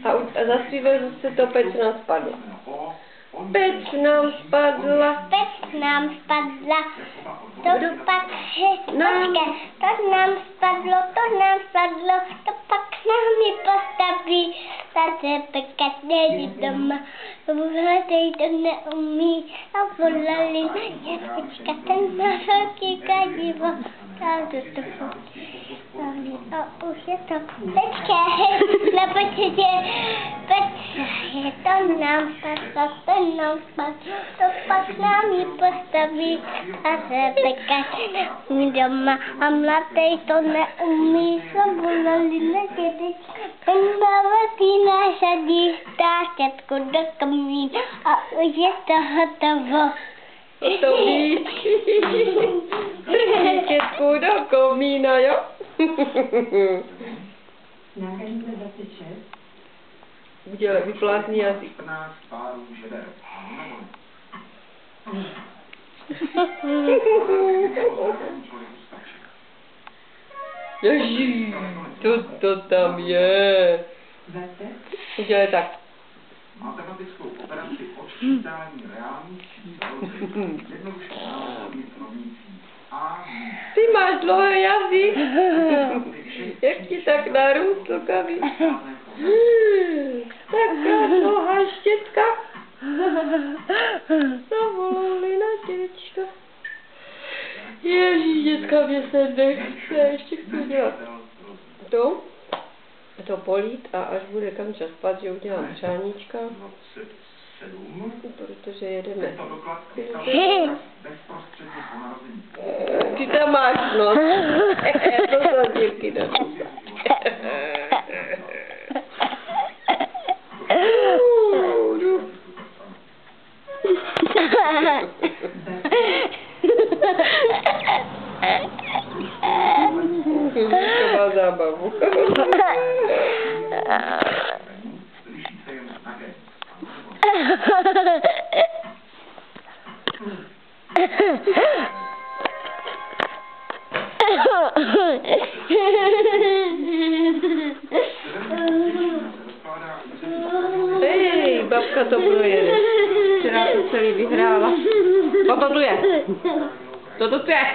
A zaspíval se to Peč nám spadla. Peč nám spadla. Peč nám spadla. To pak to nám spadlo, to pak nám ji postaví. Zase pekat není doma, vládej to neumí. A volali na Ježička, ten má velký kladivo. Takže to a už je to Pečka, na početě Pečka, to nám spadlo, to pak nám ji postaví. Zase pekat není doma a mladej to neumí. A volali na Ježička, ten má velký násadí. Táčetku do komína a už je to hotovo. Hotový. Táčetku do komína, jo? Náhradnice 26. Udělej vyplásný jazyk. Ježí, co to tam je? Udělej tak. Matematickou operaci odčítání reálných čísel jednoduše násobit rovnicí A. Ty máš dlouhý jazyk. Jak ti tak narůstl, Kavi? Taká dlouhá štětka. Zavolali na děčka. Ježíš, dětka, mě se nechce, ještě chci dělat to polít a až bude Kamča spát, že udělám přáníčka, protože jedeme. Ty tam máš, no. To jsou dívky, no. To má zábavu. Hej, babka to projede. Včera to celý vyhrála. Toto tu je. Toto tu je.